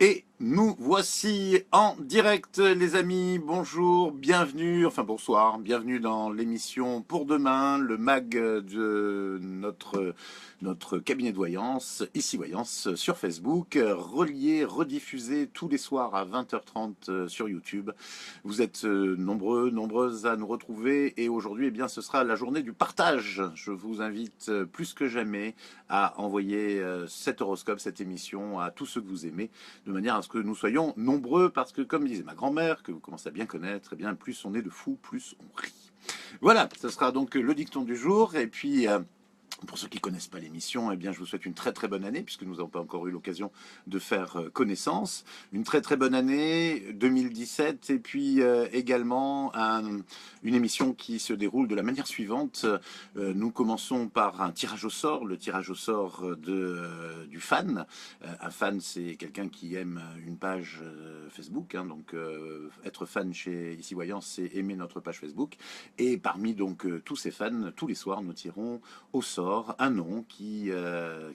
Et nous voici en direct, les amis. Bonjour, bienvenue, enfin bonsoir, bienvenue dans l'émission Pour Demain, le mag de notre cabinet de voyance, Ici Voyance, sur Facebook, relié, rediffusé tous les soirs à 20h30 sur YouTube. Vous êtes nombreux, nombreuses à nous retrouver et aujourd'hui, eh bien, ce sera la journée du partage. Je vous invite plus que jamais à envoyer cet horoscope, cette émission à tous ceux que vous aimez, de manière à ce que nous soyons nombreux, parce que comme disait ma grand-mère, que vous commencez à bien connaître, eh bien plus on est de fous, plus on rit. Voilà, ce sera donc le dicton du jour, et puis pour ceux qui ne connaissent pas l'émission, eh bien, je vous souhaite une très très bonne année, puisque nous n'avons pas encore eu l'occasion de faire connaissance. Une très très bonne année 2017, et puis également une émission qui se déroule de la manière suivante. Nous commençons par un tirage au sort, le tirage au sort du fan. Un fan, c'est quelqu'un qui aime une page Facebook, hein, donc être fan chez Ici Voyance, c'est aimer notre page Facebook. Et parmi donc tous ces fans, tous les soirs, nous tirons au sort un nom qui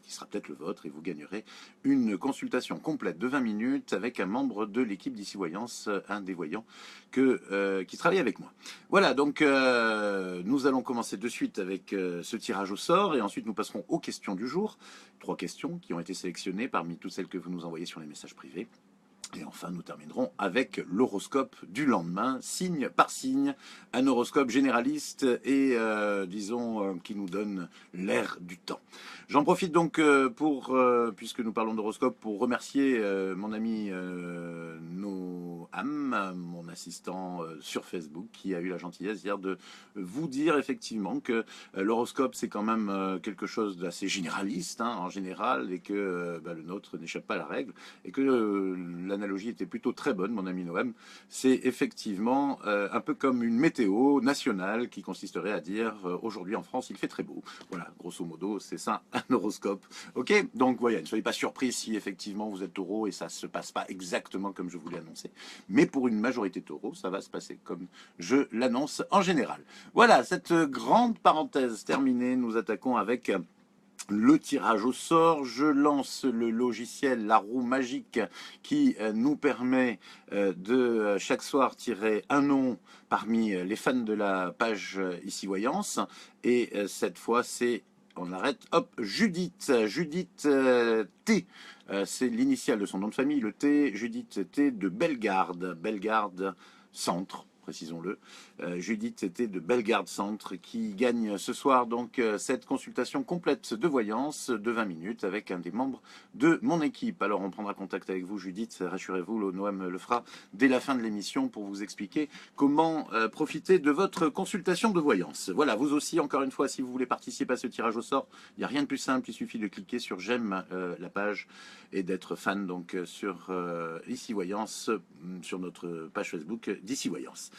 sera peut-être le vôtre, et vous gagnerez une consultation complète de 20 minutes avec un membre de l'équipe d'Ici Voyance, un des voyants qui travaille avec moi. Voilà, donc nous allons commencer de suite avec ce tirage au sort, et ensuite nous passerons aux questions du jour. 3 questions qui ont été sélectionnées parmi toutes celles que vous nous envoyez sur les messages privés. Et enfin, nous terminerons avec l'horoscope du lendemain, signe par signe, un horoscope généraliste et, qui nous donne l'air du temps. J'en profite donc puisque nous parlons d'horoscope, pour remercier mon ami Noam, mon assistant sur Facebook, qui a eu la gentillesse hier de vous dire effectivement que l'horoscope, c'est quand même quelque chose d'assez généraliste, hein, en général, et que le nôtre n'échappe pas à la règle, et que l'analogie était plutôt très bonne, mon ami Noam. C'est effectivement un peu comme une météo nationale qui consisterait à dire aujourd'hui en France il fait très beau. Voilà, grosso modo, c'est ça un horoscope. Ok, donc voilà, ne soyez pas surpris si effectivement vous êtes taureau et ça se passe pas exactement comme je vous l'ai annoncé. Mais pour une majorité taureau, ça va se passer comme je l'annonce en général. Voilà, cette grande parenthèse terminée, nous attaquons avec le tirage au sort. Je lance le logiciel La Roue Magique qui nous permet de chaque soir tirer un nom parmi les fans de la page Ici Voyance. Et cette fois, c'est, on arrête, hop, Judith. Judith T. C'est l'initiale de son nom de famille, le T. Judith T de Bellegarde. Bellegarde Centre, précisons-le. Judith était de Bellegarde Centre, qui gagne ce soir donc cette consultation complète de voyance de 20 minutes avec un des membres de mon équipe. Alors on prendra contact avec vous, Judith, rassurez-vous, le Noam le fera dès la fin de l'émission pour vous expliquer comment profiter de votre consultation de voyance. Voilà, vous aussi, encore une fois, si vous voulez participer à ce tirage au sort, il n'y a rien de plus simple, il suffit de cliquer sur j'aime la page et d'être fan donc sur Ici Voyance, sur notre page Facebook d'Ici Voyance.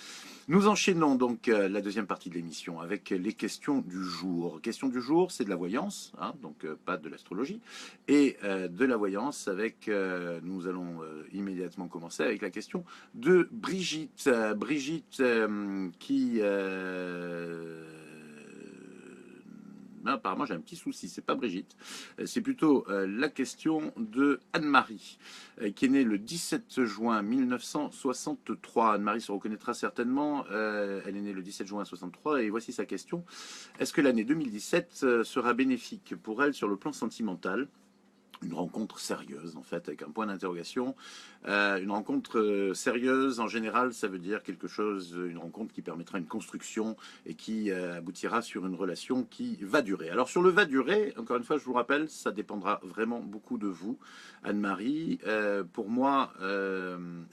Nous enchaînons donc la deuxième partie de l'émission avec les questions du jour. Question du jour, c'est de la voyance, hein, donc pas de l'astrologie, et de la voyance avec, nous allons immédiatement commencer avec la question de Brigitte. Brigitte qui... non, apparemment j'ai un petit souci, c'est pas Brigitte, c'est plutôt la question de Anne-Marie, qui est née le 17 juin 1963. Anne-Marie se reconnaîtra certainement, elle est née le 17 juin 1963, et voici sa question. Est-ce que l'année 2017 sera bénéfique pour elle sur le plan sentimental ? Une rencontre sérieuse, en fait, avec un point d'interrogation. Une rencontre sérieuse, en général, ça veut dire quelque chose, une rencontre qui permettra une construction et qui aboutira sur une relation qui va durer. Alors, sur le va durer, encore une fois, je vous rappelle, ça dépendra vraiment beaucoup de vous, Anne-Marie. Pour moi,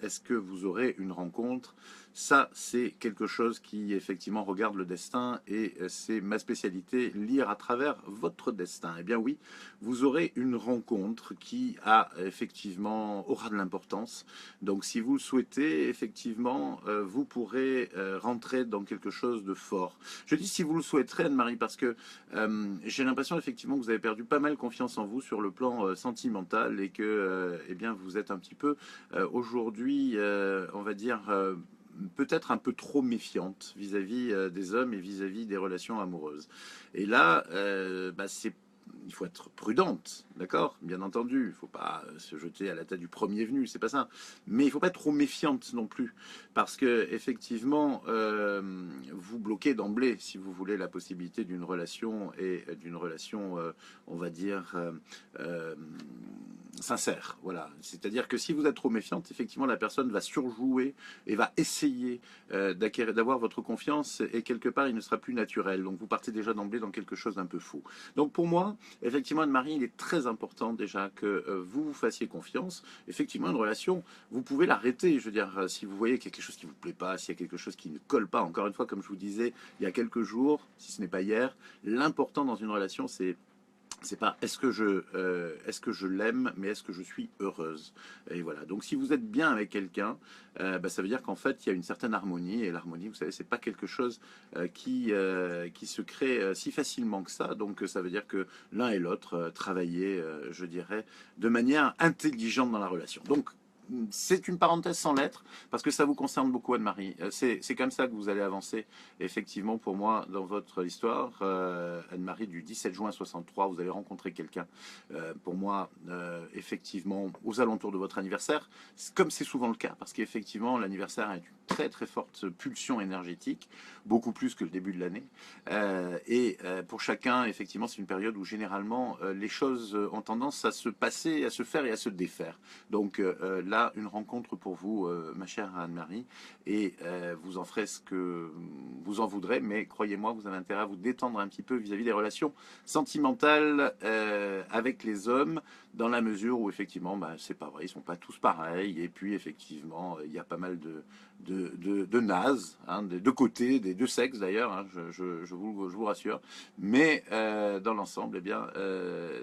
est-ce que vous aurez une rencontre ? Ça, c'est quelque chose qui, effectivement, regarde le destin, et c'est ma spécialité, lire à travers votre destin. Eh bien oui, vous aurez une rencontre qui effectivement aura de l'importance. Donc si vous le souhaitez, effectivement, vous pourrez rentrer dans quelque chose de fort. Je dis si vous le souhaiterez, Anne-Marie, parce que j'ai l'impression effectivement que vous avez perdu pas mal confiance en vous sur le plan sentimental, et que eh bien, vous êtes un petit peu aujourd'hui, on va dire... peut-être un peu trop méfiante vis-à-vis des hommes et vis-à-vis des relations amoureuses. Et là, c'est il faut être prudente, d'accord? Bien entendu, il ne faut pas se jeter à la tête du premier venu, c'est pas ça. Mais il ne faut pas être trop méfiante non plus, parce que effectivement, vous bloquez d'emblée, si vous voulez, la possibilité d'une relation et d'une relation, on va dire, sincère. Voilà. C'est-à-dire que si vous êtes trop méfiante, effectivement, la personne va surjouer et va essayer d'avoir votre confiance et quelque part, il ne sera plus naturel. Donc vous partez déjà d'emblée dans quelque chose d'un peu faux. Donc pour moi, effectivement, Anne-Marie, il est très important déjà que vous vous fassiez confiance. Effectivement, une relation, vous pouvez l'arrêter. Je veux dire, si vous voyez qu'il y a quelque chose qui ne vous plaît pas, s'il y a quelque chose qui ne colle pas, encore une fois, comme je vous disais il y a quelques jours, si ce n'est pas hier, l'important dans une relation, c'est pas est-ce que je l'aime, mais est-ce que je suis heureuse. Et voilà. Donc si vous êtes bien avec quelqu'un, bah, ça veut dire qu'en fait il y a une certaine harmonie, et l'harmonie, vous savez, c'est pas quelque chose qui se crée si facilement que ça. Donc ça veut dire que l'un et l'autre travailler, je dirais, de manière intelligente dans la relation. Donc c'est une parenthèse sans lettres, parce que ça vous concerne beaucoup, Anne-Marie. C'est comme ça que vous allez avancer, effectivement, pour moi, dans votre histoire. Anne-Marie, du 17 juin 63, vous allez rencontrer quelqu'un, pour moi, effectivement, aux alentours de votre anniversaire, comme c'est souvent le cas, parce qu'effectivement, l'anniversaire est une très très forte pulsion énergétique, beaucoup plus que le début de l'année. Pour chacun, effectivement, c'est une période où généralement les choses ont tendance à se passer, à se faire et à se défaire. Donc là, une rencontre pour vous, ma chère Anne-Marie, et vous en ferez ce que vous en voudrez, mais croyez-moi, vous avez intérêt à vous détendre un petit peu vis-à-vis des relations sentimentales avec les hommes, dans la mesure où effectivement, bah, c'est pas vrai, ils sont pas tous pareils, et puis effectivement, il y a pas mal de nazes, hein, des deux côtés, des deux sexes d'ailleurs, hein, je vous rassure, mais dans l'ensemble, eh bien,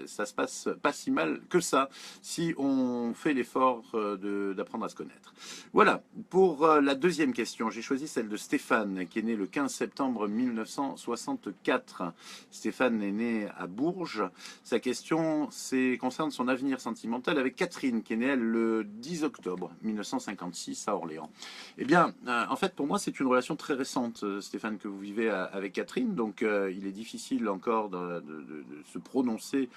ça se passe pas si mal que ça, si on fait l'effort d'apprendre à se connaître. Voilà, pour la deuxième question, j'ai choisi celle de Stéphane, qui est né le 15 septembre 1964. Stéphane est né à Bourges. Sa question concerne son avenir sentimental avec Catherine, qui est née elle, le 10 octobre 1956 à Orléans. Eh bien, en fait, pour moi, c'est une relation très récente, Stéphane, que vous vivez avec Catherine. Donc, il est difficile encore de se prononcer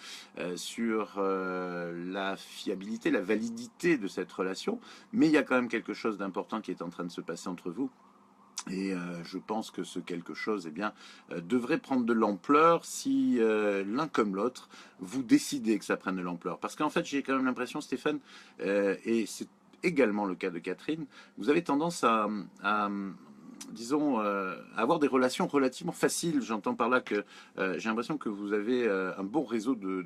sur la fiabilité, la validité de cette relation. Mais il y a quand même quelque chose d'important qui est en train de se passer entre vous. Et je pense que ce quelque chose eh bien, devrait prendre de l'ampleur si l'un comme l'autre, vous décidez que ça prenne de l'ampleur. Parce qu'en fait, j'ai quand même l'impression, Stéphane, et c'est également le cas de Catherine, vous avez tendance à disons, avoir des relations relativement faciles. J'entends par là que j'ai l'impression que vous avez un bon réseau de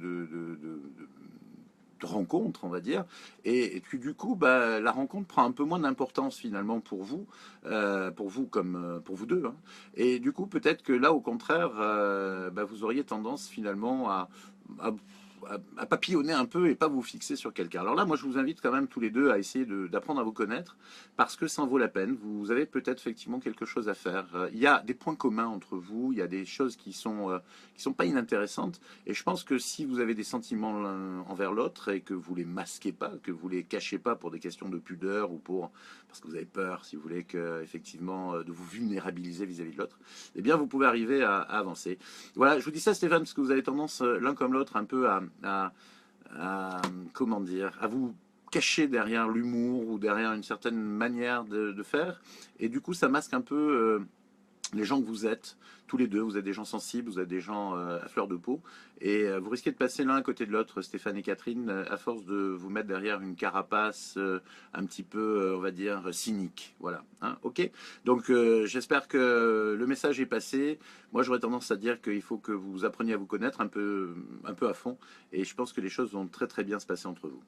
rencontres, on va dire, et puis du coup, bah, la rencontre prend un peu moins d'importance finalement pour vous comme pour vous deux, hein. Et du coup, peut-être que là, au contraire, bah, vous auriez tendance finalement à, à papillonner un peu et pas vous fixer sur quelqu'un. Alors là, moi, je vous invite quand même tous les deux à essayer d'apprendre à vous connaître, parce que ça en vaut la peine. Vous avez peut-être effectivement quelque chose à faire. Il y a des points communs entre vous, il y a des choses qui sont pas inintéressantes. Et je pense que si vous avez des sentiments l'un envers l'autre et que vous les masquez pas, que vous les cachez pas pour des questions de pudeur ou parce que vous avez peur, si vous voulez, effectivement, de vous vulnérabiliser vis-à-vis de l'autre, eh bien, vous pouvez arriver à avancer. Voilà, je vous dis ça, Stéphane, parce que vous avez tendance, l'un comme l'autre, un peu comment dire, à vous cacher derrière l'humour ou derrière une certaine manière de faire. Et du coup, ça masque un peu les gens que vous êtes, tous les deux, vous êtes des gens sensibles, vous êtes des gens à fleur de peau, et vous risquez de passer l'un à côté de l'autre, Stéphane et Catherine, à force de vous mettre derrière une carapace un petit peu, on va dire, cynique. Voilà, hein, ok. Donc j'espère que le message est passé. Moi, j'aurais tendance à dire qu'il faut que vous appreniez à vous connaître un peu à fond, et je pense que les choses vont très très bien se passer entre vous.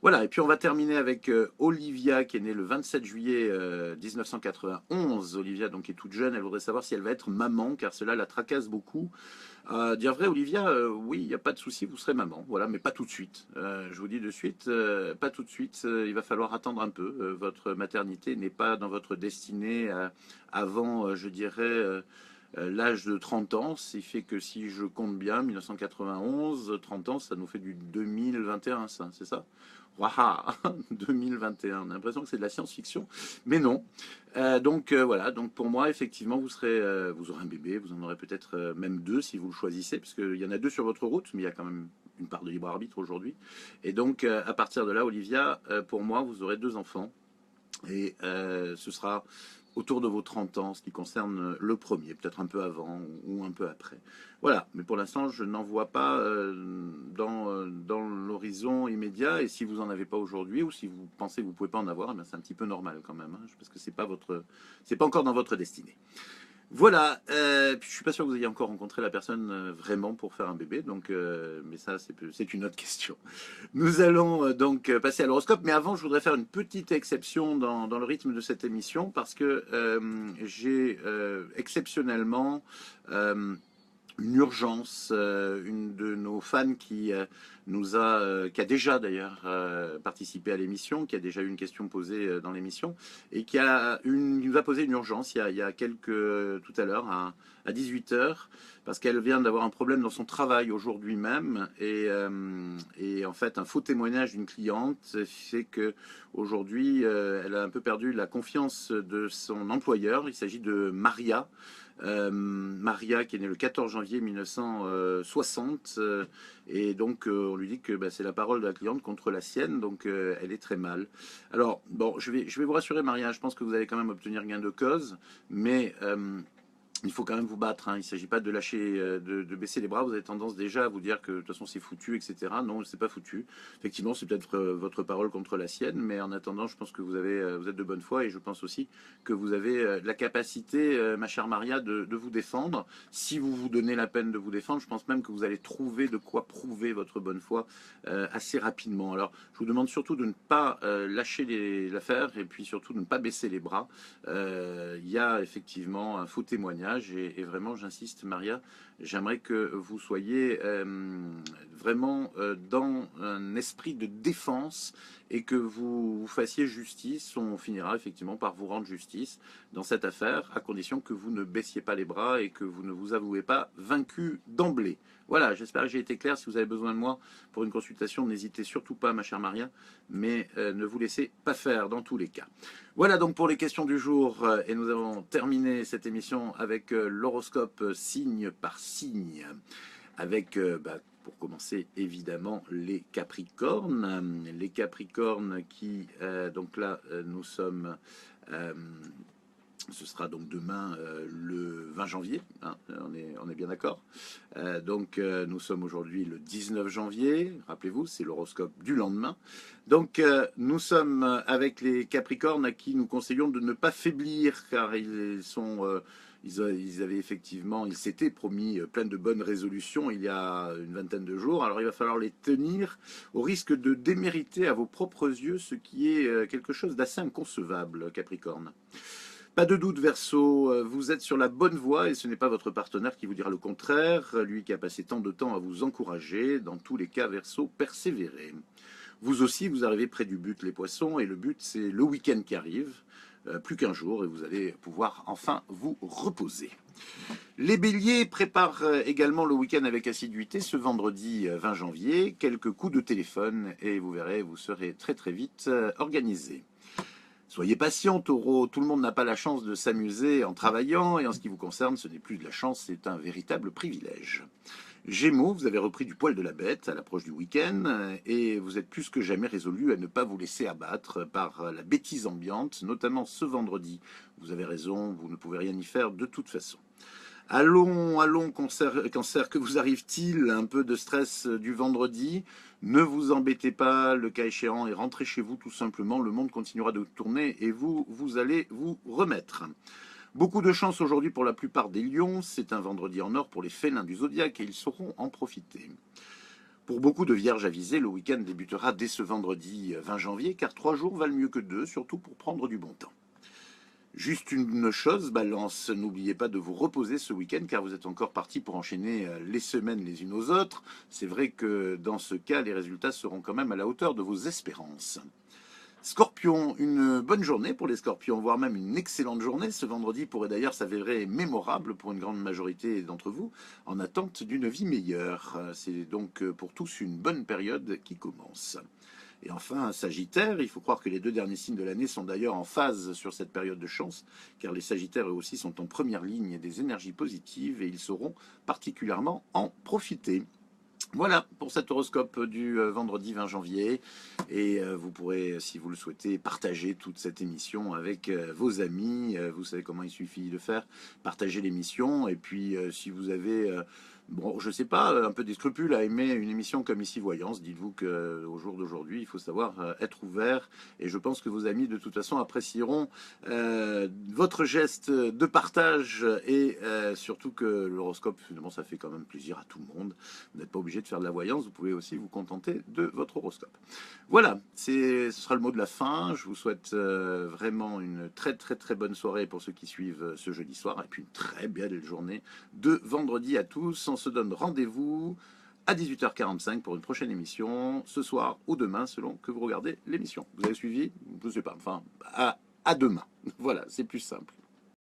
Voilà, et puis on va terminer avec Olivia, qui est née le 27 juillet 1991. Olivia, donc, est toute jeune, elle voudrait savoir si elle va être maman, car cela la tracasse beaucoup. Dire vrai, Olivia, oui, il n'y a pas de souci, vous serez maman, voilà, mais pas tout de suite. Je vous dis de suite, pas tout de suite, il va falloir attendre un peu. Votre maternité n'est pas dans votre destinée avant, je dirais, l'âge de 30 ans, ce qui fait que si je compte bien, 1991, 30 ans, ça nous fait du 2021, ça, c'est ça? Waouh, 2021, on a l'impression que c'est de la science-fiction, mais non. Voilà, donc pour moi, effectivement, vous aurez un bébé, vous en aurez peut-être même deux si vous le choisissez, parce qu'il y en a deux sur votre route, mais il y a quand même une part de libre arbitre aujourd'hui. Et donc, à partir de là, Olivia, pour moi, vous aurez deux enfants. Et ce sera autour de vos 30 ans, ce qui concerne le premier, peut-être un peu avant ou un peu après. Voilà, mais pour l'instant, je n'en vois pas dans l'horizon immédiat. Et si vous n'en avez pas aujourd'hui, ou si vous pensez que vous ne pouvez pas en avoir, eh c'est un petit peu normal quand même, hein, parce que c'est pas encore dans votre destinée. Voilà, puis je suis pas sûr que vous ayez encore rencontré la personne vraiment pour faire un bébé, donc, mais ça c'est une autre question. Nous allons donc passer à l'horoscope, mais avant je voudrais faire une petite exception dans le rythme de cette émission parce que j'ai exceptionnellement euh, une urgence, une de nos fans qui a déjà d'ailleurs participé à l'émission, qui a déjà eu une question posée dans l'émission, et qui nous a posé une urgence il y a tout à l'heure, à 18 heures, parce qu'elle vient d'avoir un problème dans son travail aujourd'hui même, et en fait un faux témoignage d'une cliente fait que aujourd'hui elle a un peu perdu la confiance de son employeur. Il s'agit de Maria. Maria qui est née le 14 janvier 1960 et donc on lui dit que bah, c'est la parole de la cliente contre la sienne, donc elle est très mal. Alors bon, je vais vous rassurer Maria, je pense que vous allez quand même obtenir gain de cause, mais il faut quand même vous battre, hein. Il ne s'agit pas de lâcher, de baisser les bras. Vous avez tendance déjà à vous dire que de toute façon c'est foutu, etc. Non, c'est pas foutu. Effectivement, c'est peut-être votre parole contre la sienne, mais en attendant, je pense que vous êtes de bonne foi et je pense aussi que vous avez la capacité, ma chère Maria, de vous défendre. Si vous vous donnez la peine de vous défendre, je pense même que vous allez trouver de quoi prouver votre bonne foi assez rapidement. Alors, je vous demande surtout de ne pas lâcher l'affaire et puis surtout de ne pas baisser les bras. Il y a effectivement un faux témoignage et vraiment, j'insiste, Maria, j'aimerais que vous soyez vraiment dans un esprit de défense et que vous fassiez justice. On finira effectivement par vous rendre justice dans cette affaire, à condition que vous ne baissiez pas les bras et que vous ne vous avouez pas vaincu d'emblée. Voilà, j'espère que j'ai été clair. Si vous avez besoin de moi pour une consultation, n'hésitez surtout pas, ma chère Maria, mais ne vous laissez pas faire dans tous les cas. Voilà donc pour les questions du jour, et nous avons terminé cette émission avec l'horoscope signe par signe, avec, pour commencer, évidemment, les Capricornes. Les Capricornes qui, donc là, nous sommes... euh, ce sera donc demain le 20 janvier, hein, on est bien d'accord. Nous sommes aujourd'hui le 19 janvier, rappelez-vous, c'est l'horoscope du lendemain. Donc nous sommes avec les Capricornes à qui nous conseillons de ne pas faiblir car ils avaient effectivement, ils s'étaient promis plein de bonnes résolutions il y a une vingtaine de jours. Alors il va falloir les tenir au risque de démériter à vos propres yeux ce qui est quelque chose d'assez inconcevable, Capricorne. Pas de doute, Verseau, vous êtes sur la bonne voie et ce n'est pas votre partenaire qui vous dira le contraire, lui qui a passé tant de temps à vous encourager. Dans tous les cas, Verseau, persévérez. Vous aussi, vous arrivez près du but, les poissons, et le but, c'est le week-end qui arrive. Plus qu'un jour et vous allez pouvoir enfin vous reposer. Les béliers préparent également le week-end avec assiduité ce vendredi 20 janvier. Quelques coups de téléphone et vous verrez, vous serez très très vite organisé. Soyez patient, taureau, tout le monde n'a pas la chance de s'amuser en travaillant, et en ce qui vous concerne, ce n'est plus de la chance, c'est un véritable privilège. Gémeaux, vous avez repris du poil de la bête à l'approche du week-end, et vous êtes plus que jamais résolu à ne pas vous laisser abattre par la bêtise ambiante, notamment ce vendredi. Vous avez raison, vous ne pouvez rien y faire de toute façon. Allons, allons, cancer, que vous arrive-t-il? Un peu de stress du vendredi. Ne vous embêtez pas, le cas échéant, et rentrez chez vous tout simplement. Le monde continuera de tourner et vous allez vous remettre. Beaucoup de chance aujourd'hui pour la plupart des lions. C'est un vendredi en or pour les félins du zodiaque et ils sauront en profiter. Pour beaucoup de vierges avisées, le week-end débutera dès ce vendredi 20 janvier, car 3 jours valent mieux que 2, surtout pour prendre du bon temps. Juste une chose, Balance, n'oubliez pas de vous reposer ce week-end car vous êtes encore parti pour enchaîner les semaines les unes aux autres. C'est vrai que dans ce cas, les résultats seront quand même à la hauteur de vos espérances. Scorpion, une bonne journée pour les scorpions, voire même une excellente journée. Ce vendredi pourrait d'ailleurs s'avérer mémorable pour une grande majorité d'entre vous, en attente d'une vie meilleure. C'est donc pour tous une bonne période qui commence. Et enfin, Sagittaire, il faut croire que les 2 derniers signes de l'année sont d'ailleurs en phase sur cette période de chance, car les Sagittaires eux aussi sont en première ligne des énergies positives et ils sauront particulièrement en profiter. Voilà pour cet horoscope du vendredi 20 janvier. Et vous pourrez, si vous le souhaitez, partager toute cette émission avec vos amis. Vous savez comment il suffit de faire. Partager l'émission. Et puis, si vous avez, bon, je sais pas, un peu des scrupules à aimer une émission comme Ici Voyance, dites-vous qu'au jour d'aujourd'hui, il faut savoir être ouvert. Et je pense que vos amis, de toute façon, apprécieront votre geste de partage. Et surtout que l'horoscope, finalement, ça fait quand même plaisir à tout le monde. Vous n'êtes pas obligé de faire de la voyance, vous pouvez aussi vous contenter de votre horoscope. Voilà, ce sera le mot de la fin. Je vous souhaite vraiment une très très très bonne soirée pour ceux qui suivent ce jeudi soir, et puis une très belle journée de vendredi à tous. On se donne rendez-vous à 18h45 pour une prochaine émission, ce soir ou demain, selon que vous regardez l'émission. Vous avez suivi? Je ne sais pas, enfin, à demain. Voilà, c'est plus simple.